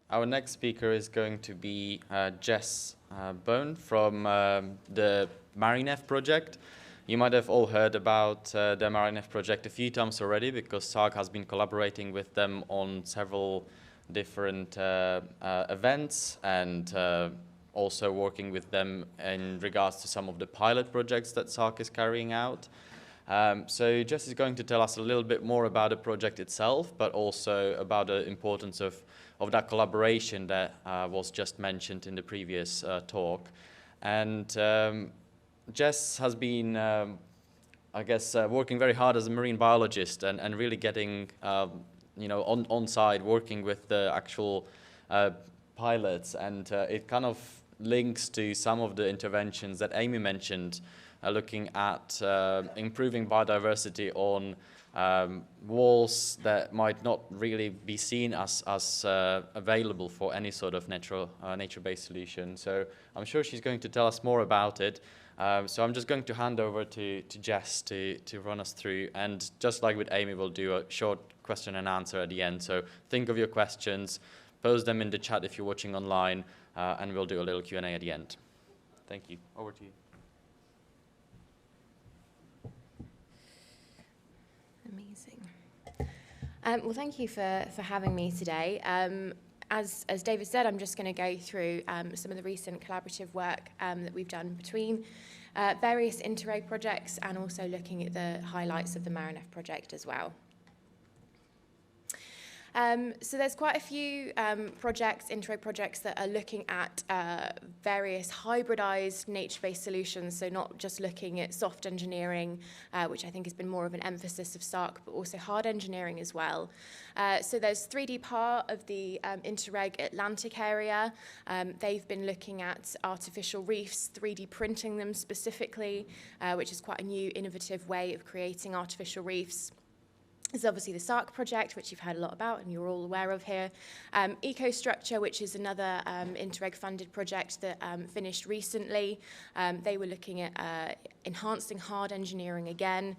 Our next speaker is going to be Jess Bone from the Marineff project. You might have all heard about the Marineff project a few times already because SARCC has been collaborating with them on several different events and also working with them in regards to some of the pilot projects that SARCC is carrying out. So Jess is going to tell us a little bit more about the project itself, but also about the importance of that collaboration that was just mentioned in the previous talk. And Jess has been, I guess, working very hard as a marine biologist and really getting, on site, working with the actual pilots. And it kind of links to some of the interventions that Amy mentioned, looking at improving biodiversity on walls that might not really be seen as available for any sort of nature-based solution. So I'm sure she's going to tell us more about it. So I'm just going to hand over to Jess to run us through. And just like with Amy, we'll do a short question and answer at the end. So think of your questions, post them in the chat if you're watching online, and we'll do a little Q&A at the end. Thank you. Over to you. Amazing. Well, thank you for having me today. As David said, I'm just going to go through some of the recent collaborative work that we've done between various Interreg projects and also looking at the highlights of the Marineff project as well. So there's quite a few Interreg projects that are looking at various hybridized nature-based solutions, so not just looking at soft engineering, which I think has been more of an emphasis of SARCC, but also hard engineering as well. So there's 3D part of the Interreg Atlantic area. They've been looking at artificial reefs, 3D printing them specifically, which is quite a new innovative way of creating artificial reefs. There's obviously the SARCC project, which you've heard a lot about and you're all aware of here. EcoStructure, which is another Interreg-funded project that finished recently. They were looking at enhancing hard engineering again,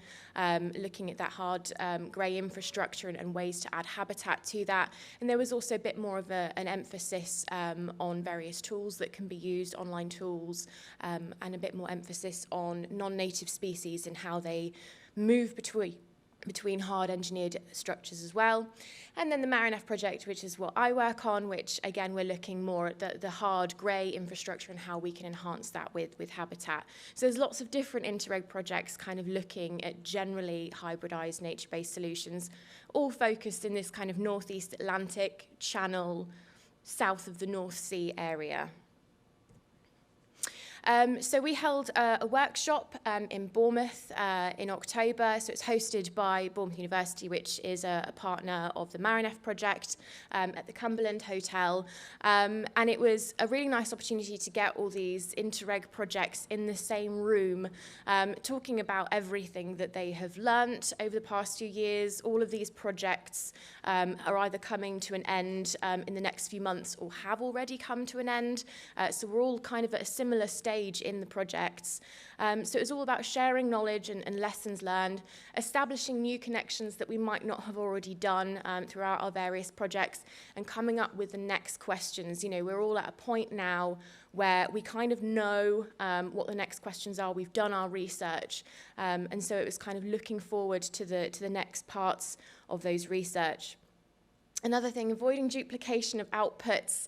looking at that hard grey infrastructure and ways to add habitat to that. And there was also a bit more of an emphasis on various tools that can be used, online tools, and a bit more emphasis on non-native species and how they move between hard engineered structures as well. And then the Marineff project, which is what I work on, which again, we're looking more at the hard grey infrastructure and how we can enhance that with habitat. So there's lots of different Interreg projects kind of looking at generally hybridized nature-based solutions, all focused in this kind of Northeast Atlantic channel, south of the North Sea area. So we held a workshop in Bournemouth in October. So it's hosted by Bournemouth University, which is a partner of the Marineff project at the Cumberland Hotel. And it was a really nice opportunity to get all these Interreg projects in the same room, talking about everything that they have learnt over the past few years. All of these projects are either coming to an end in the next few months or have already come to an end. So we're all kind of at a similar stage in the projects. So it was all about sharing knowledge and lessons learned, establishing new connections that we might not have already done throughout our various projects, and coming up with the next questions. You know, we're all at a point now where we kind of know what the next questions are. We've done our research, and so it was kind of looking forward to the next parts of those research. Another thing, avoiding duplication of outputs.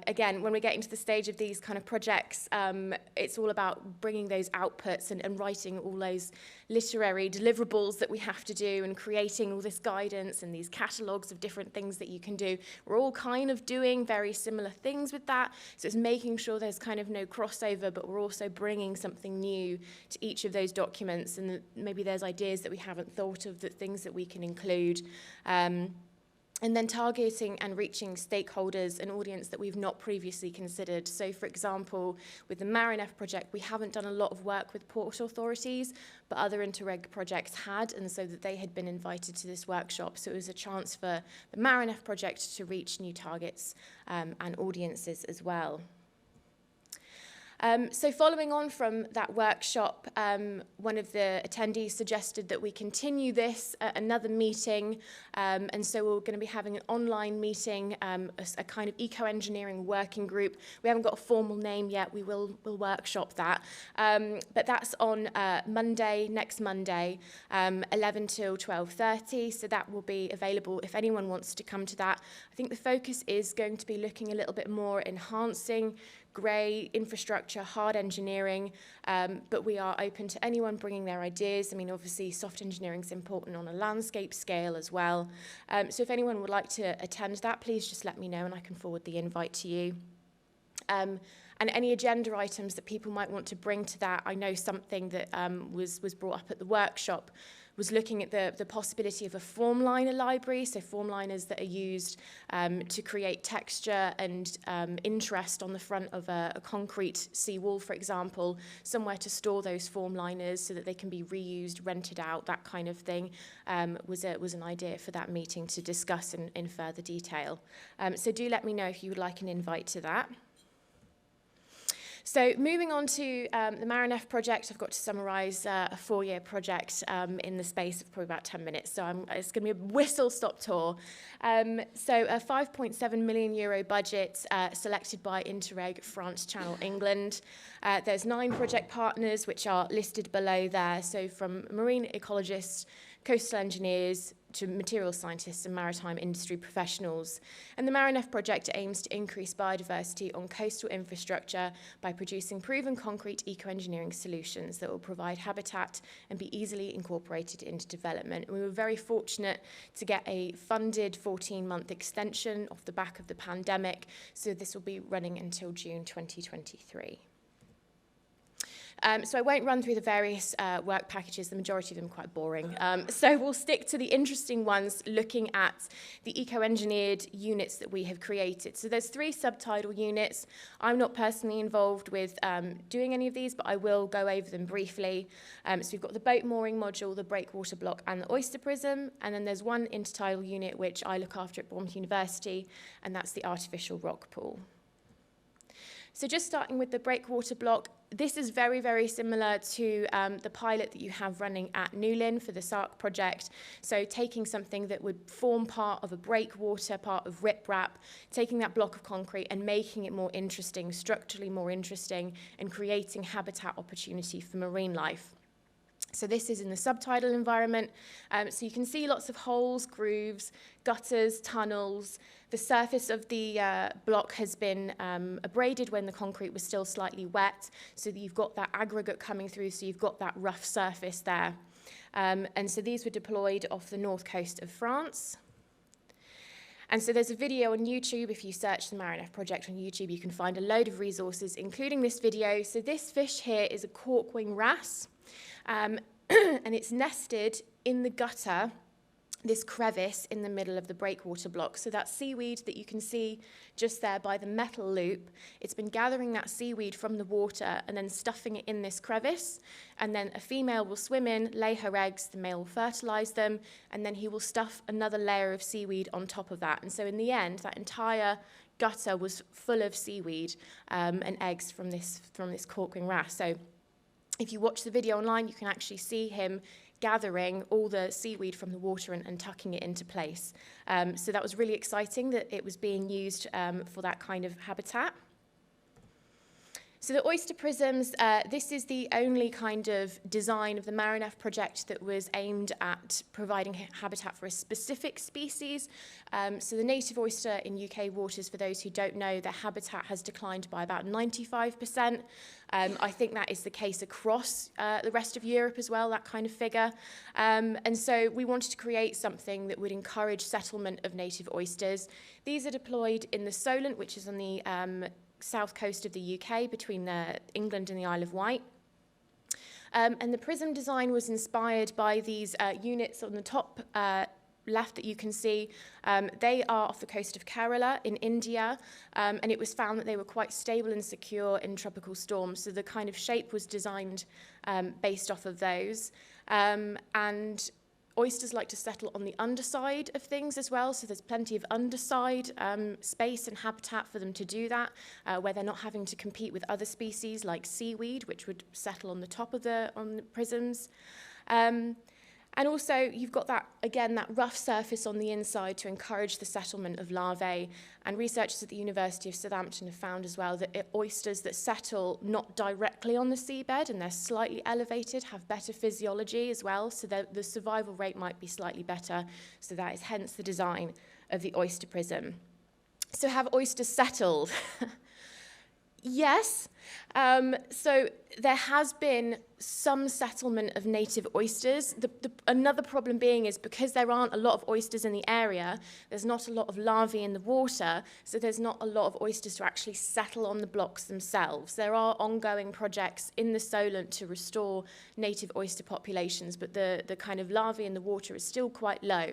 Again, when we're getting to the stage of these kind of projects, it's all about bringing those outputs and writing all those literary deliverables that we have to do and creating all this guidance and these catalogues of different things that you can do. We're all kind of doing very similar things with that. So it's making sure there's kind of no crossover, but we're also bringing something new to each of those documents. And maybe there's ideas that we haven't thought of, that things that we can include. And then targeting and reaching stakeholders, an audience that we've not previously considered. So, for example, with the Marineff project, we haven't done a lot of work with port authorities, but other Interreg projects had, and so that they had been invited to this workshop. So it was a chance for the Marineff project to reach new targets and audiences as well. So following on from that workshop, one of the attendees suggested that we continue this at another meeting, and so we're going to be having an online meeting, a kind of eco-engineering working group. We haven't got a formal name yet, we'll workshop that, but that's on Monday, next Monday, 11 till 12:30, so that will be available if anyone wants to come to that. I think the focus is going to be looking a little bit more enhancing grey infrastructure, hard engineering, but we are open to anyone bringing their ideas. I mean, obviously, soft engineering is important on a landscape scale as well. So if anyone would like to attend that, please just let me know and I can forward the invite to you. And any agenda items that people might want to bring to that, I know something that was brought up at the workshop was looking at the possibility of a formliner library, so formliners that are used to create texture and interest on the front of a concrete seawall, for example, somewhere to store those formliners so that they can be reused, rented out, that kind of thing, was an idea for that meeting to discuss in further detail. So do let me know if you would like an invite to that. So moving on to the Marineff project, I've got to summarise a 4-year project in the space of probably about 10 minutes. So it's going to be a whistle-stop tour. So a €5.7 million budget selected by Interreg, France, Channel, England. There's 9 project partners which are listed below there. So from marine ecologists, coastal engineers, to materials scientists and maritime industry professionals. And the Marineff project aims to increase biodiversity on coastal infrastructure by producing proven concrete eco-engineering solutions that will provide habitat and be easily incorporated into development. And we were very fortunate to get a funded 14-month extension off the back of the pandemic, so this will be running until June 2023. So I won't run through the various work packages, the majority of them are quite boring. So we'll stick to the interesting ones, looking at the eco-engineered units that we have created. So there's 3 subtidal units. I'm not personally involved with doing any of these, but I will go over them briefly. So we've got the boat mooring module, the breakwater block, and the oyster prism. And then there's one intertidal unit, which I look after at Bournemouth University, and that's the artificial rock pool. So just starting with the breakwater block, this is very, very similar to the pilot that you have running at Newlyn for the SARCC project. So taking something that would form part of a breakwater, part of riprap, taking that block of concrete and making it more interesting, structurally more interesting, and creating habitat opportunity for marine life. So this is in the subtidal environment. So you can see lots of holes, grooves, gutters, tunnels. The surface of the block has been abraded when the concrete was still slightly wet, so that you've got that aggregate coming through, so you've got that rough surface there. And so these were deployed off the north coast of France. And so there's a video on YouTube. If you search the Marineff project on YouTube, you can find a load of resources, including this video. So this fish here is a corkwing wrasse. And it's nested in the gutter, this crevice in the middle of the breakwater block. So that seaweed that you can see just there by the metal loop, it's been gathering that seaweed from the water and then stuffing it in this crevice. And then a female will swim in, lay her eggs, the male will fertilize them, and then he will stuff another layer of seaweed on top of that. And so in the end, that entire gutter was full of seaweed and eggs from this corkwing wrasse. So if you watch the video online, you can actually see him gathering all the seaweed from the water and tucking it into place. So that was really exciting that it was being used for that kind of habitat. So the oyster prisms, this is the only kind of design of the Marineff project that was aimed at providing habitat for a specific species. So the native oyster in UK waters, for those who don't know, their habitat has declined by about 95%. I think that is the case across the rest of Europe as well, that kind of figure. And so we wanted to create something that would encourage settlement of native oysters. These are deployed in the Solent, which is on the south coast of the UK, between England and the Isle of Wight. And the prism design was inspired by these units on the top left that you can see. They are off the coast of Kerala in India, and it was found that they were quite stable and secure in tropical storms. So the kind of shape was designed based off of those. And Oysters like to settle on the underside of things as well, so there's plenty of underside space and habitat for them to do that, where they're not having to compete with other species like seaweed, which would settle on the top of the prisms. And also, you've got that, again, that rough surface on the inside to encourage the settlement of larvae. And researchers at the University of Southampton have found as well that oysters that settle not directly on the seabed and they're slightly elevated have better physiology as well, so the survival rate might be slightly better. So that is hence the design of the oyster prism. So have oysters settled? Yes. So there has been some settlement of native oysters. Another problem being is because there aren't a lot of oysters in the area, there's not a lot of larvae in the water, so there's not a lot of oysters to actually settle on the blocks themselves. There are ongoing projects in the Solent to restore native oyster populations, but the kind of larvae in the water is still quite low.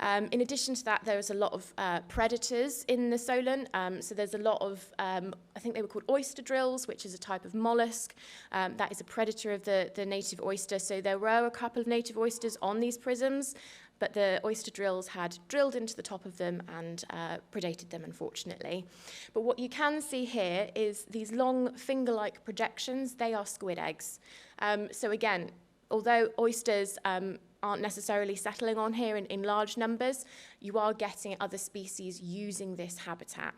In addition to that, there is a lot of predators in the Solent. So there's a lot of, I think they were called oyster drills, which is a type of mollusk. That is a predator of the native oyster. So there were a couple of native oysters on these prisms, but the oyster drills had drilled into the top of them and predated them, unfortunately. But what you can see here is these long finger-like projections. They are squid eggs. So again, although oysters aren't necessarily settling on here in large numbers, you are getting other species using this habitat.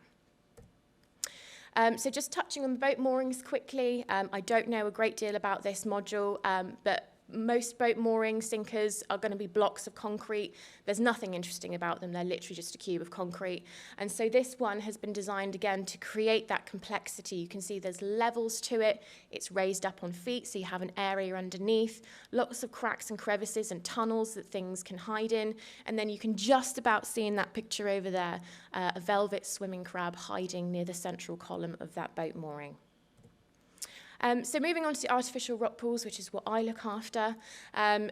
So just touching on the boat moorings quickly, I don't know a great deal about this module, but most boat mooring sinkers are going to be blocks of concrete. There's nothing interesting about them. They're literally just a cube of concrete. And so this one has been designed again to create that complexity. You can see there's levels to it. It's raised up on feet, so you have an area underneath, lots of cracks and crevices and tunnels that things can hide in. And then you can just about see in that picture over there a velvet swimming crab hiding near the central column of that boat mooring. So moving on to the artificial rock pools, which is what I look after.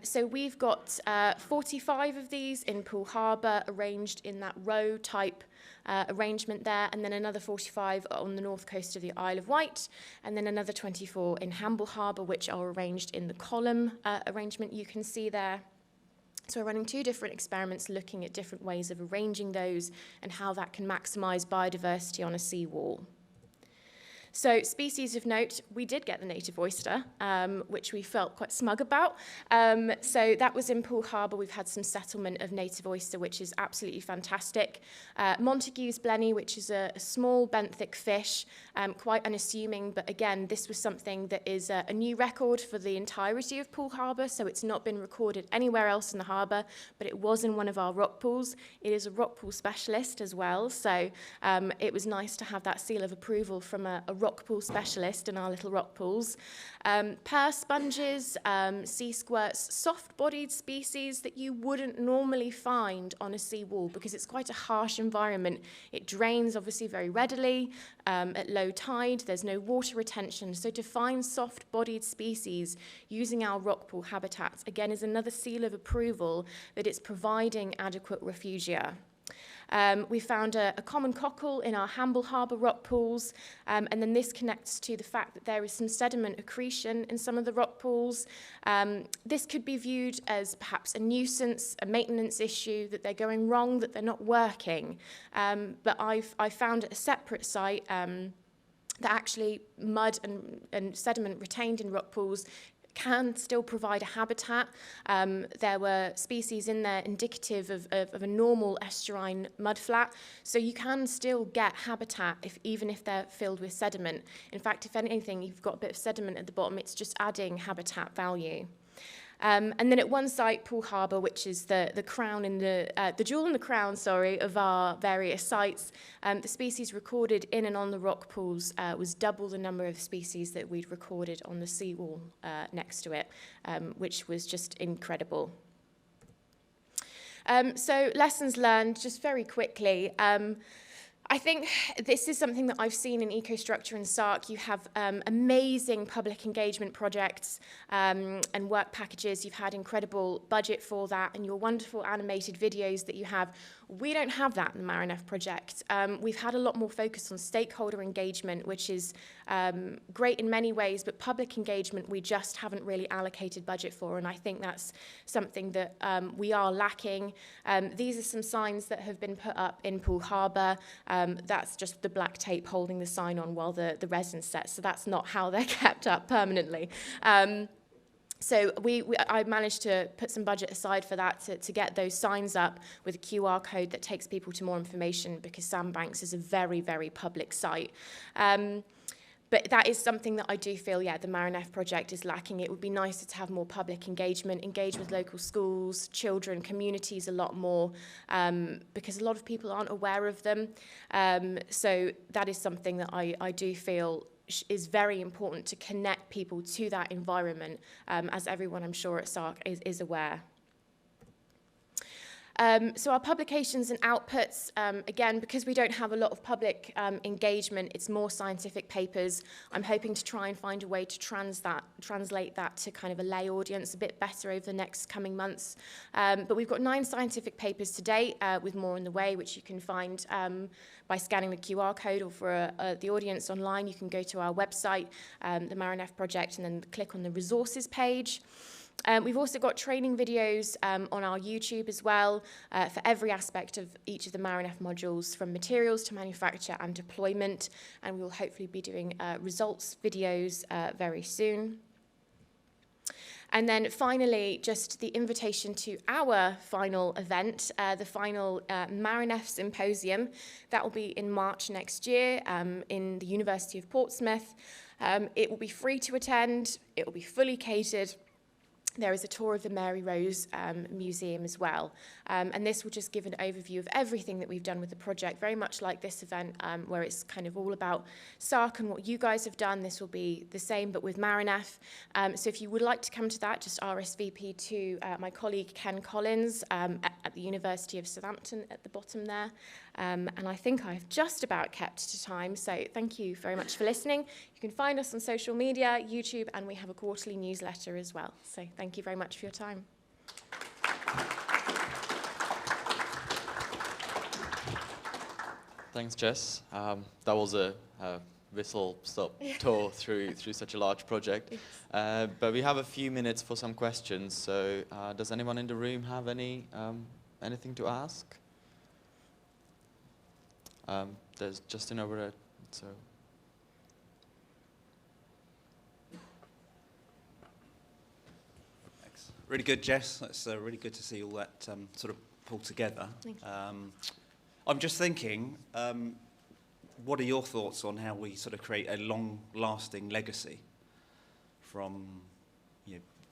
So we've got 45 of these in Poole Harbour, arranged in that row type arrangement there, and then another 45 on the north coast of the Isle of Wight, and then another 24 in Hamble Harbour, which are arranged in the column arrangement you can see there. So we're running two different experiments looking at different ways of arranging those and how that can maximise biodiversity on a seawall. So species of note, we did get the native oyster, which we felt quite smug about. So that was in Poole Harbour. We've had some settlement of native oyster, which is absolutely fantastic. Montague's blenny, which is a small benthic fish, quite unassuming, but again, this was something that is a new record for the entirety of Poole Harbour, so it's not been recorded anywhere else in the harbour, but it was in one of our rock pools. It is a rock pool specialist as well, so it was nice to have that seal of approval from a rock pool specialist in our little rock pools. Pear sponges, sea squirts, soft-bodied species that you wouldn't normally find on a seawall because it's quite a harsh environment. It drains obviously very readily. At low tide, there's no water retention. So to find soft-bodied species using our rock pool habitats, again, is another seal of approval that it's providing adequate refugia. We found a common cockle in our Hamble Harbour rock pools, and then this connects to the fact that there is some sediment accretion in some of the rock pools. This could be viewed as perhaps a nuisance, a maintenance issue, that they're going wrong, that they're not working. But I found at a separate site that actually mud and sediment retained in rock pools can still provide a habitat. There were species in there indicative of a normal estuarine mudflat, so you can still get habitat even if they're filled with sediment. In fact, if anything, you've got a bit of sediment at the bottom, it's just adding habitat value. And then at one site, Poole Harbour, which is the crown in the jewel in the crown, sorry, of our various sites, the species recorded in and on the rock pools was double the number of species that we'd recorded on the seawall next to it, which was just incredible. So lessons learned, just very quickly. I think this is something that I've seen in EcoStructure and SARCC. You have amazing public engagement projects and work packages. You've had incredible budget for that, and your wonderful animated videos that you have. We don't have that in the Marineff project. We've had a lot more focus on stakeholder engagement, which is great in many ways, but public engagement we just haven't really allocated budget for, and I think that's something that we are lacking. These are some signs that have been put up in Poole Harbour. That's just the black tape holding the sign on while the resin sets, so that's not how they're kept up permanently. So I managed to put some budget aside for that to get those signs up with a QR code that takes people to more information, because Sandbanks is a very, very public site. But that is something that I do feel, yeah, the Marineff project is lacking. It would be nicer to have more public engagement, engage with local schools, children, communities a lot more, because a lot of people aren't aware of them. So that is something that I do feel is very important, to connect people to that environment, as everyone I'm sure at SARCC is aware. So our publications and outputs, again, because we don't have a lot of public engagement, it's more scientific papers. I'm hoping to try and find a way to translate that to kind of a lay audience a bit better over the next coming months. But we've got 9 scientific papers to date, with more on the way, which you can find by scanning the QR code, or for the audience online, you can go to our website, the Marineff Project, and then click on the resources page. We've also got training videos on our YouTube as well, for every aspect of each of the Marineff modules, from materials to manufacture and deployment, and we will hopefully be doing results videos very soon. And then finally, just the invitation to our final event, the final Marineff Symposium. That will be in March next year in the University of Portsmouth. It will be free to attend. It will be fully catered. There is a tour of the Mary Rose Museum as well. And this will just give an overview of everything that we've done with the project, very much like this event, where it's kind of all about SARCC and what you guys have done. This will be the same, but with Marineff. So if you would like to come to that, just RSVP to my colleague Ken Collins at the University of Southampton at the bottom there. And I think I've just about kept to time, so thank you very much for listening. You can find us on social media, YouTube, and we have a quarterly newsletter as well. So thank you very much for your time. Thanks, Jess. That was a whistle-stop tour through such a large project. But we have a few minutes for some questions. So does anyone in the room have anything to ask? There's Justin over there. So. Thanks. Really good, Jess. That's really good to see all that sort of pulled together. I'm just thinking, what are your thoughts on how we sort of create a long-lasting legacy from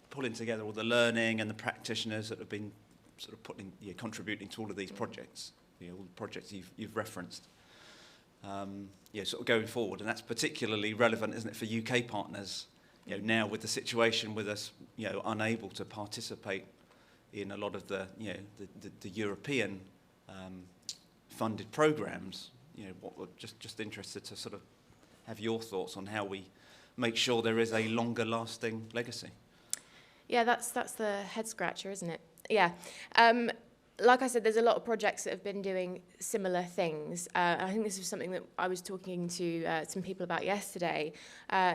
pulling together all the learning and the practitioners that have been sort of contributing to all of these projects? All the projects you've referenced, sort of going forward, and that's particularly relevant, isn't it, for UK partners? Now with the situation with us, unable to participate in a lot of the European funded programs. Just interested to sort of have your thoughts on how we make sure there is a longer-lasting legacy. Yeah, that's the head scratcher, isn't it? Yeah. Like I said, there's a lot of projects that have been doing similar things. I think this is something that I was talking to some people about yesterday,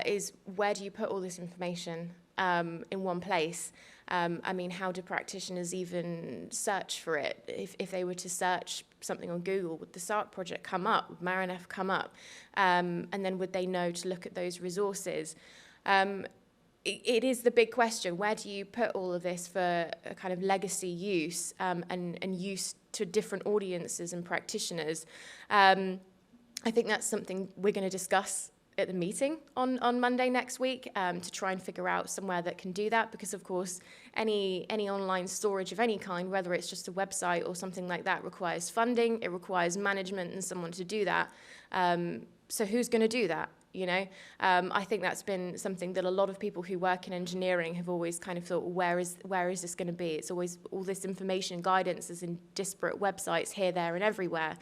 is where do you put all this information in one place? I mean, how do practitioners even search for it? If they were to search something on Google, would the SARCC project come up? Would Marineff come up? And then would they know to look at those resources? It is the big question. Where do you put all of this for a kind of legacy use and use to different audiences and practitioners? I think that's something we're going to discuss at the meeting on Monday next week, to try and figure out somewhere that can do that, because of course any online storage of any kind, whether it's just a website or something like that, requires funding, it requires management and someone to do that. So who's going to do that? you know? I think that's been something that a lot of people who work in engineering have always kind of thought, where is this going to be? It's always all this information and guidance is in disparate websites here, there, and everywhere.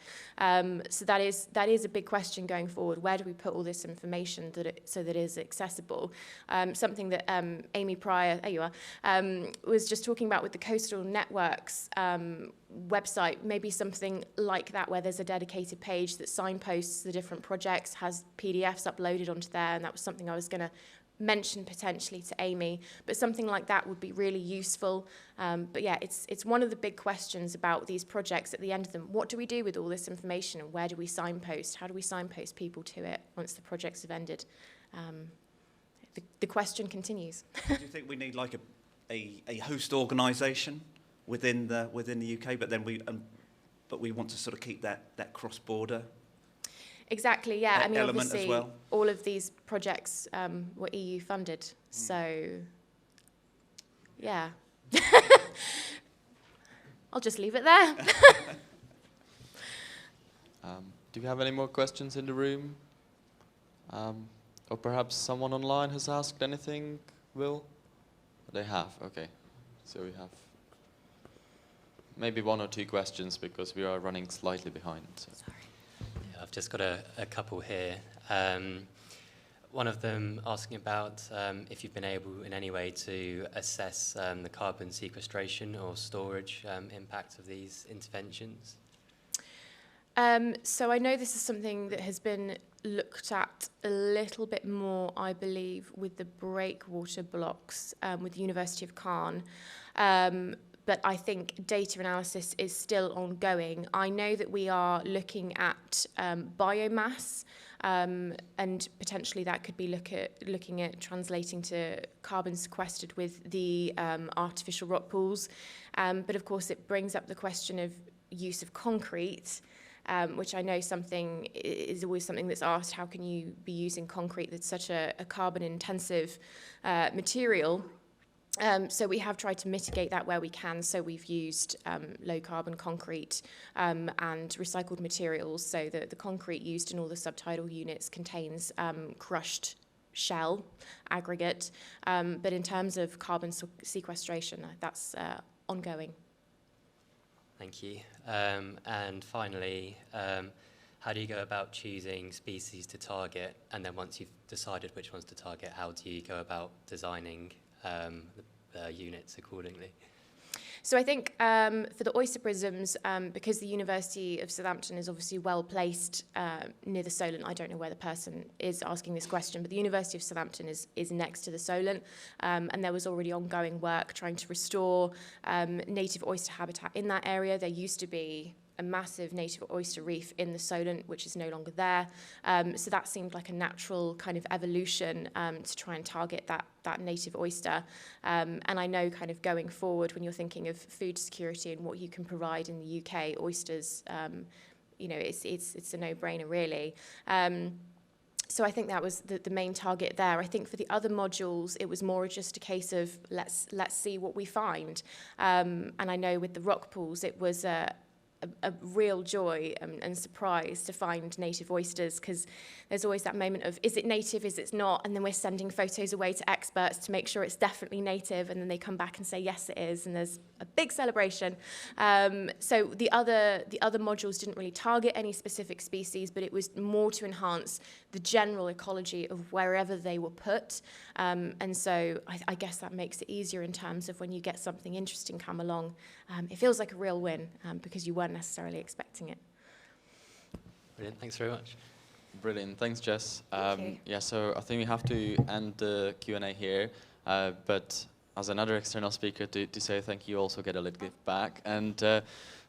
So that is a big question going forward. Where do we put all this information so that it is accessible? Something that Amy Pryor, there you are, was just talking about with the Coastal Networks website, maybe something like that, where there's a dedicated page that signposts the different projects, has PDFs uploaded onto there, and that was something I was going to mention potentially to Amy, but something like that would be really useful. But yeah, it's one of the big questions about these projects at the end of them. What do we do with all this information, and where do we signpost? How do we signpost people to it once the projects have ended? The question continues. Do you think we need like a host organisation within the UK, but then we want to sort of keep that cross-border exactly, yeah. I mean, element obviously, as well? all of these projects were EU funded, so yeah. I'll just leave it there. Do we have any more questions in the room? Or perhaps someone online has asked anything, Will? They have, okay. So we have maybe 1 or 2 questions because we are running slightly behind. So. Sorry. Yeah, I've just got a couple here. One of them asking about if you've been able in any way to assess the carbon sequestration or storage impact of these interventions. So I know this is something that has been looked at a little bit more, I believe, with the breakwater blocks with the University of Caen. But I think data analysis is still ongoing. I know that we are looking at biomass, and potentially that could be looking at translating to carbon sequestered with the artificial rock pools. But of course, it brings up the question of use of concrete, which I know is always something that's asked. How can you be using concrete that's such a carbon-intensive material? So we have tried to mitigate that where we can. So we've used low-carbon concrete and recycled materials. So the concrete used in all the subtidal units contains crushed shell aggregate. But in terms of carbon sequestration, that's ongoing. Thank you. And finally, how do you go about choosing species to target? And then once you've decided which ones to target, how do you go about designing the units accordingly? So I think for the oyster prisms, because the University of Southampton is obviously well placed near the Solent, I don't know where the person is asking this question, but the University of Southampton is next to the Solent, and there was already ongoing work trying to restore native oyster habitat in that area. There used to be a massive native oyster reef in the Solent, which is no longer there. So that seemed like a natural kind of evolution to try and target that native oyster. And I know kind of going forward, when you're thinking of food security and what you can provide in the UK, oysters, it's a no-brainer really. So I think that was the main target there. I think for the other modules, it was more just a case of let's see what we find. And I know with the rock pools, it was a real joy and surprise to find native oysters, because there's always that moment of, is it native, is it not? And then we're sending photos away to experts to make sure it's definitely native, and then they come back and say, yes, it is, and there's a big celebration. So the other modules didn't really target any specific species, but it was more to enhance the general ecology of wherever they were put. And so I guess that makes it easier in terms of when you get something interesting come along. It feels like a real win because you weren't necessarily expecting it. Brilliant, thanks very much. Brilliant, thanks Jess. Thank you. Yeah, so I think we have to end the Q&A here, but as another external speaker to say thank you, also get a little gift back, and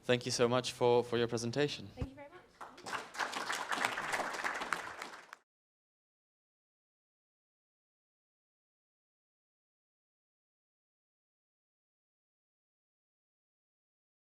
thank you so much for your presentation. Thank you.